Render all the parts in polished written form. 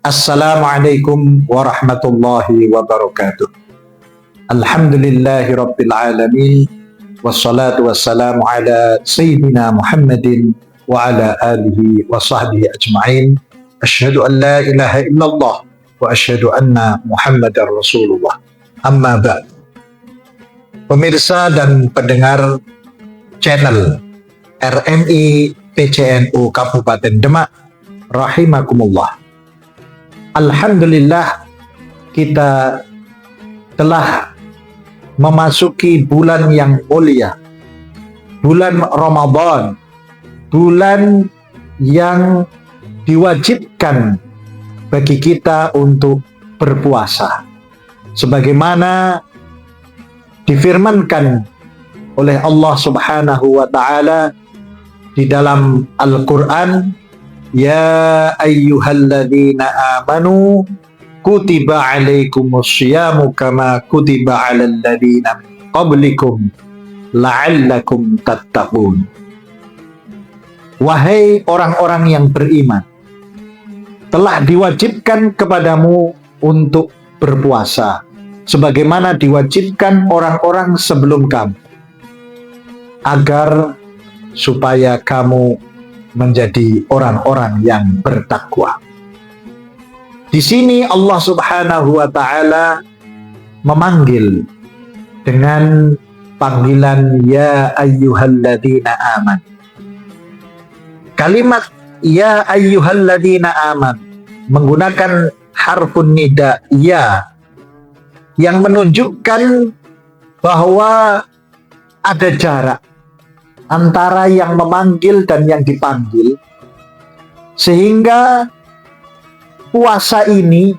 Assalamualaikum warahmatullahi wabarakatuh. Alhamdulillahi rabbil alamin. Wassalatu wassalamu ala sayyidina Muhammadin wa ala alihi wa sahbihi ajma'in. Asyhadu an la ilaha illallah wa asyhadu anna Muhammadar Rasulullah. Amma ba'd. Pemirsa dan pendengar channel RMI PCNU Kabupaten Demak, rahimakumullah. Alhamdulillah, kita telah memasuki bulan yang mulia, bulan Ramadan, bulan yang diwajibkan bagi kita untuk berpuasa. Sebagaimana difirmankan oleh Allah Subhanahu wa Ta'ala di dalam Al-Quran, Ya ayyuhalladzina amanu kutiba alaikumus syiyamu kama kutiba alal ladzina min qablikum la'allakum tattaqun. Wahai orang-orang yang beriman, telah diwajibkan kepadamu untuk berpuasa sebagaimana diwajibkan orang-orang sebelum kamu, agar supaya kamu menjadi orang-orang yang bertakwa. Di sini Allah Subhanahu wa Ta'ala memanggil dengan panggilan Ya ayyuhalladzina aman. Kalimat Ya ayyuhalladzina aman menggunakan harfun nida ya, yang menunjukkan bahwa ada jarak antara yang memanggil dan yang dipanggil, sehingga puasa ini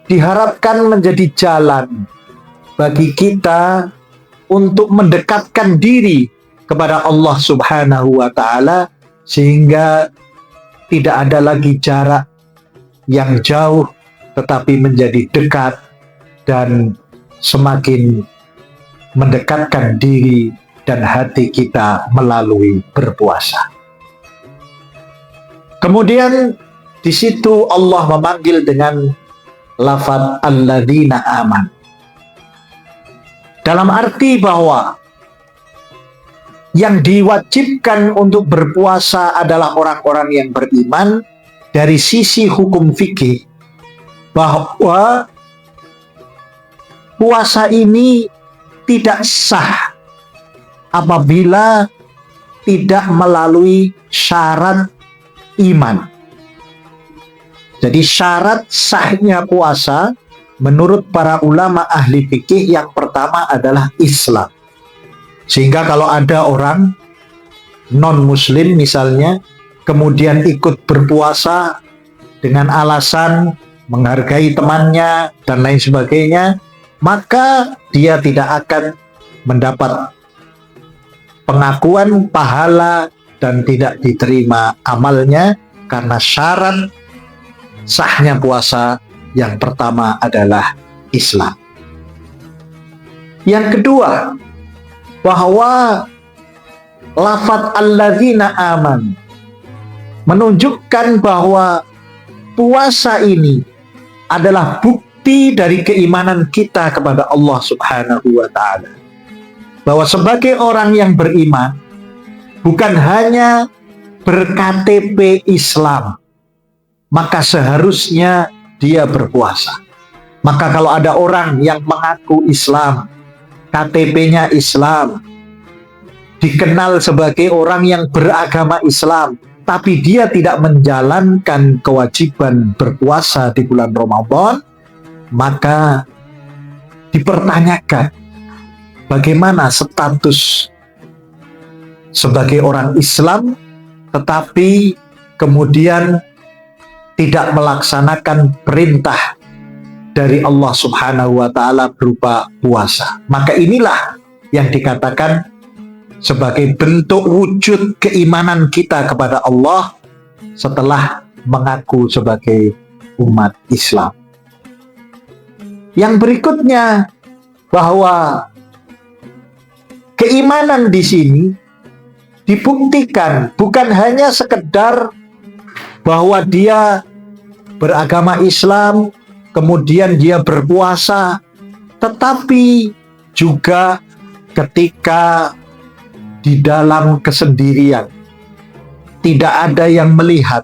diharapkan menjadi jalan bagi kita untuk mendekatkan diri kepada Allah Subhanahu wa Ta'ala, sehingga tidak ada lagi jarak yang jauh tetapi menjadi dekat dan semakin mendekatkan diri dan hati kita melalui berpuasa. Kemudian di situ Allah memanggil dengan lafaz alladzina aman, dalam arti bahwa yang diwajibkan untuk berpuasa adalah orang-orang yang beriman. Dari sisi hukum fikih, bahwa puasa ini tidak sah apabila tidak melalui syarat iman. Jadi syarat sahnya puasa menurut para ulama ahli fikih yang pertama adalah Islam. Sehingga kalau ada orang non-muslim misalnya, kemudian ikut berpuasa dengan alasan menghargai temannya dan lain sebagainya, maka dia tidak akan mendapat pengakuan pahala dan tidak diterima amalnya, karena syarat sahnya puasa yang pertama adalah Islam. Yang kedua, bahwa lafaz alladzina aman menunjukkan bahwa puasa ini adalah bukti dari keimanan kita kepada Allah Subhanahu wa Ta'ala. Bahwa sebagai orang yang beriman, bukan hanya ber-KTP Islam, maka seharusnya dia berpuasa. Maka kalau ada orang yang mengaku Islam, KTP-nya Islam, dikenal sebagai orang yang beragama Islam, tapi dia tidak menjalankan kewajiban berpuasa di bulan Ramadan, maka dipertanyakan bagaimana status sebagai orang Islam tetapi kemudian tidak melaksanakan perintah dari Allah Subhanahu wa Ta'ala berupa puasa. Maka inilah yang dikatakan sebagai bentuk wujud keimanan kita kepada Allah setelah mengaku sebagai umat Islam. Yang berikutnya, bahwa keimanan di sini dibuktikan bukan hanya sekedar bahwa dia beragama Islam, kemudian dia berpuasa, tetapi juga ketika di dalam kesendirian, tidak ada yang melihat,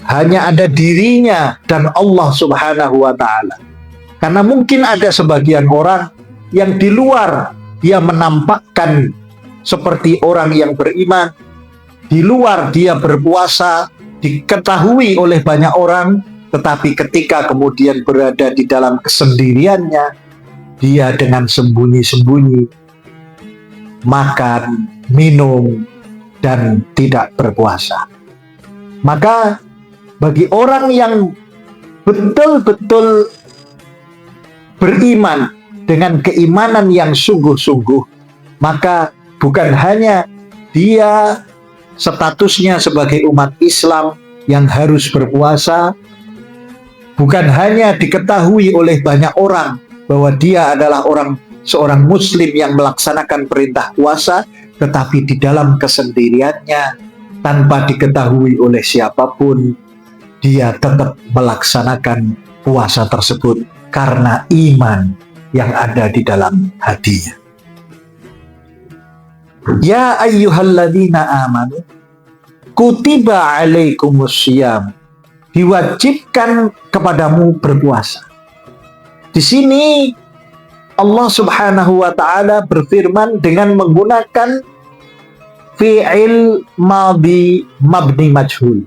hanya ada dirinya dan Allah Subhanahu wa Ta'ala. Karena mungkin ada sebagian orang yang di luar dia menampakkan seperti orang yang beriman, di luar dia berpuasa, diketahui oleh banyak orang, tetapi ketika kemudian berada di dalam kesendiriannya, dia dengan sembunyi-sembunyi makan, minum, dan tidak berpuasa. Maka bagi orang yang betul-betul beriman dengan keimanan yang sungguh-sungguh, maka bukan hanya dia statusnya sebagai umat Islam yang harus berpuasa, bukan hanya diketahui oleh banyak orang bahwa dia adalah seorang muslim yang melaksanakan perintah puasa, tetapi di dalam kesendiriannya tanpa diketahui oleh siapapun, dia tetap melaksanakan puasa tersebut karena iman yang ada di dalam hatinya. Ya ayyuhalladzina amanu kutiba alaikumussyam, diwajibkan kepadamu berpuasa. Di sini Allah Subhanahu wa Ta'ala berfirman dengan menggunakan fi'il madhi mabni majhul,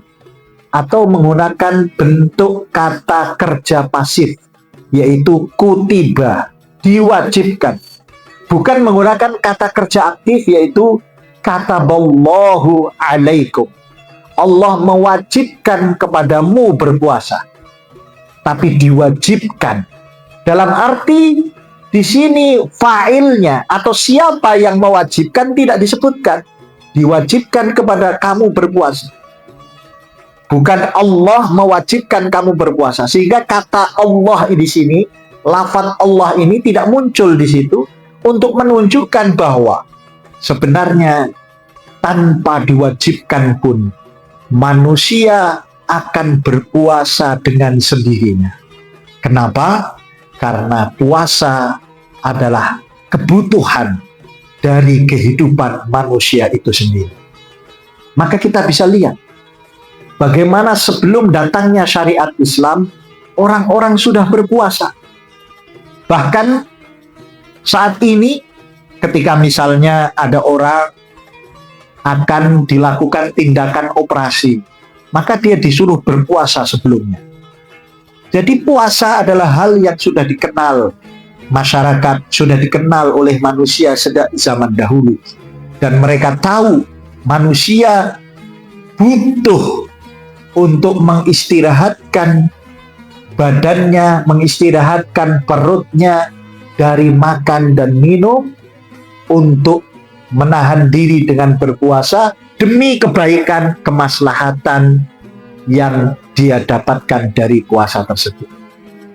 atau menggunakan bentuk kata kerja pasif, yaitu kutiba, diwajibkan. Bukan menggunakan kata kerja aktif, yaitu kataballahu alaikum. Allah mewajibkan kepadamu berpuasa, tapi diwajibkan. Dalam arti di sini fa'ilnya atau siapa yang mewajibkan tidak disebutkan. Diwajibkan kepada kamu berpuasa, bukan Allah mewajibkan kamu berpuasa. Sehingga kata Allah di sini, lafaz Allah ini tidak muncul di situ untuk menunjukkan bahwa sebenarnya tanpa diwajibkan pun manusia akan berpuasa dengan sendirinya. Kenapa? Karena puasa adalah kebutuhan dari kehidupan manusia itu sendiri. Maka kita bisa lihat bagaimana sebelum datangnya syariat Islam, orang-orang sudah berpuasa. Bahkan saat ini, ketika misalnya ada orang akan dilakukan tindakan operasi, maka dia disuruh berpuasa sebelumnya. Jadi puasa adalah hal yang sudah dikenal masyarakat, sudah dikenal oleh manusia sejak zaman dahulu. Dan mereka tahu manusia butuh untuk mengistirahatkan badannya, mengistirahatkan perutnya dari makan dan minum, untuk menahan diri dengan berpuasa demi kebaikan, kemaslahatan yang dia dapatkan dari puasa tersebut.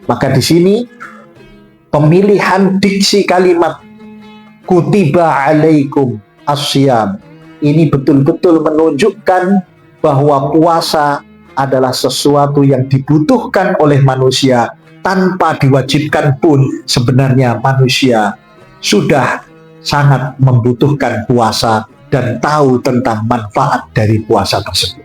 Maka di sini pemilihan diksi kalimat kutiba alaikum asyam ini betul-betul menunjukkan bahwa puasa adalah sesuatu yang dibutuhkan oleh manusia. Tanpa diwajibkan pun sebenarnya manusia sudah sangat membutuhkan puasa dan tahu tentang manfaat dari puasa tersebut.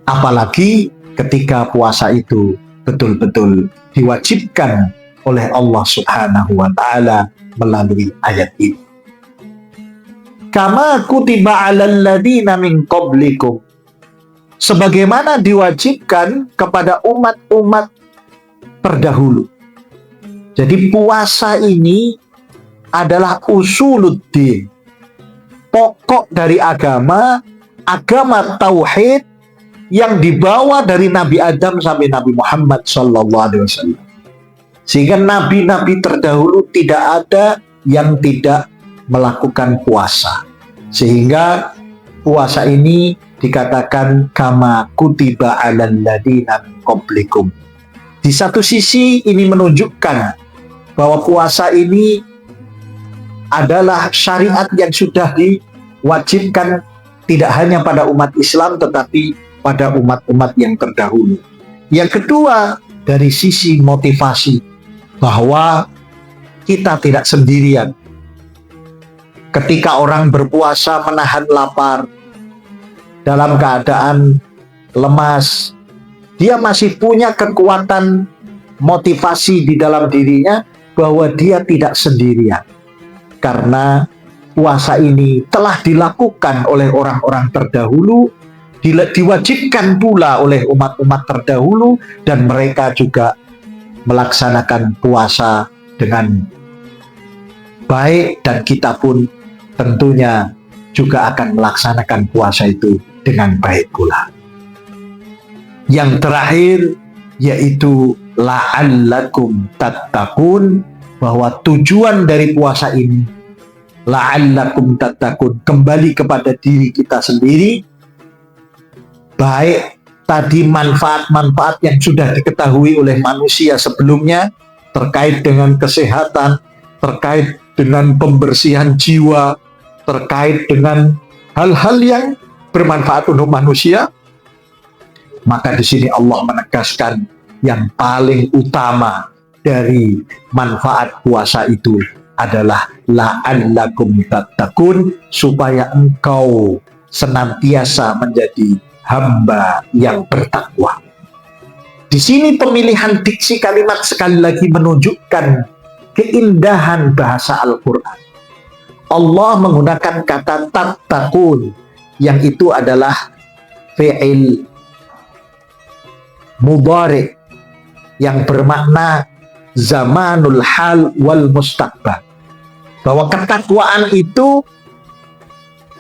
Apalagi ketika puasa itu betul-betul diwajibkan oleh Allah Subhanahu wa Ta'ala melalui ayat ini. Kama kutiba 'alal ladzina min qablikum, sebagaimana diwajibkan kepada umat-umat terdahulu. Jadi puasa ini adalah usuluddin, pokok dari agama tauhid yang dibawa dari Nabi Adam sampai Nabi Muhammad SAW. Sehingga nabi-nabi terdahulu tidak ada yang tidak melakukan puasa. Sehingga puasa ini dikatakan kama kutiba 'alal ladzina min qablikum. Di satu sisi ini menunjukkan bahwa puasa ini adalah syariat yang sudah diwajibkan tidak hanya pada umat Islam, tetapi pada umat-umat yang terdahulu. Yang kedua, dari sisi motivasi, bahwa kita tidak sendirian. Ketika orang berpuasa menahan lapar, dalam keadaan lemas, dia masih punya kekuatan motivasi di dalam dirinya bahwa dia tidak sendirian. Karena puasa ini telah dilakukan oleh orang-orang terdahulu, diwajibkan pula oleh umat-umat terdahulu, dan mereka juga melaksanakan puasa dengan baik, dan kita pun tentunya juga akan melaksanakan puasa itu dengan baik pula. Yang terakhir yaitu la'allakum tattaqun, bahwa tujuan dari puasa ini la'allakum tattaqun, kembali kepada diri kita sendiri, baik tadi manfaat-manfaat yang sudah diketahui oleh manusia sebelumnya terkait dengan kesehatan, terkait dengan pembersihan jiwa, terkait dengan hal-hal yang bermanfaat untuk manusia. Maka di sini Allah menegaskan yang paling utama dari manfaat puasa itu adalah la'allakum tattaqun, supaya engkau senantiasa menjadi hamba yang bertakwa. Di sini pemilihan diksi kalimat sekali lagi menunjukkan keindahan bahasa Al-Quran. Allah menggunakan kata tattaqun, yang itu adalah fi'il mudhari yang bermakna zamanul hal wal mustaqbal. Bahwa ketakwaan itu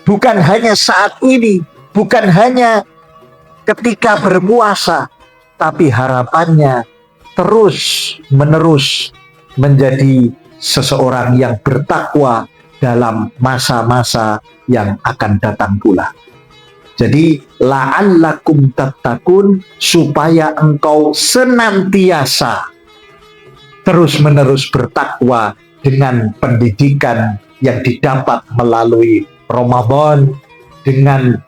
bukan hanya saat ini, bukan hanya ketika berpuasa, tapi harapannya terus menerus menjadi seseorang yang bertakwa dalam masa-masa yang akan datang pula. Jadi la'allakum tattaqun, supaya engkau senantiasa terus-menerus bertakwa dengan pendidikan yang didapat melalui Ramadan, dengan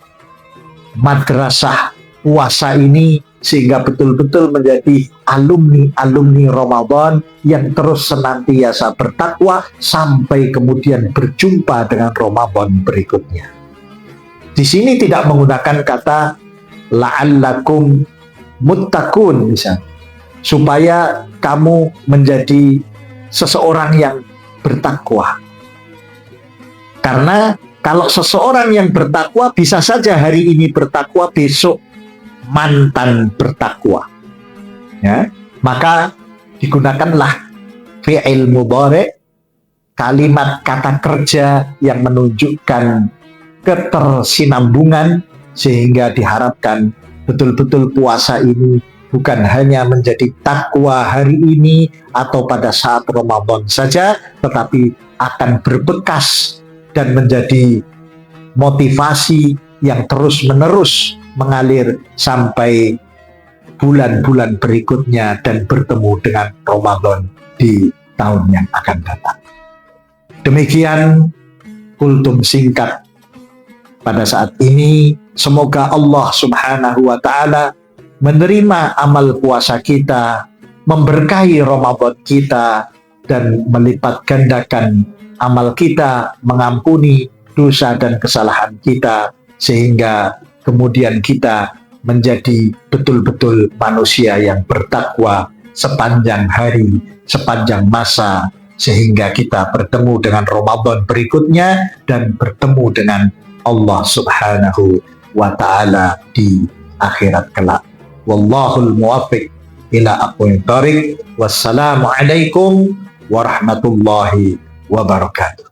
madrasah puasa ini, sehingga betul-betul menjadi alumni-alumni Ramadan yang terus senantiasa bertakwa sampai kemudian berjumpa dengan Ramadan berikutnya. Di sini tidak menggunakan kata la'allakum muttaqun misalnya, supaya kamu menjadi seseorang yang bertakwa. Karena kalau seseorang yang bertakwa bisa saja hari ini bertakwa, besok mantan bertakwa. Ya, maka digunakanlah fi'il mudhari, kalimat kata kerja yang menunjukkan ketersinambungan, sehingga diharapkan betul-betul puasa ini bukan hanya menjadi takwa hari ini atau pada saat Ramadan saja, tetapi akan berbekas dan menjadi motivasi yang terus-menerus mengalir sampai bulan-bulan berikutnya dan bertemu dengan Ramadan di tahun yang akan datang. Demikian kultum singkat pada saat ini. Semoga Allah Subhanahu wa Ta'ala menerima amal puasa kita, memberkahi Ramadan kita, dan melipat gandakan amal kita, mengampuni dosa dan kesalahan kita, sehingga kemudian kita menjadi betul-betul manusia yang bertakwa sepanjang hari, sepanjang masa, sehingga kita bertemu dengan Ramadan berikutnya dan bertemu dengan Allah Subhanahu wa Ta'ala di akhirat kelak. Wallahul muwaffiq ila aqwamit thoriq. Wassalamualaikum warahmatullahi wabarakatuh.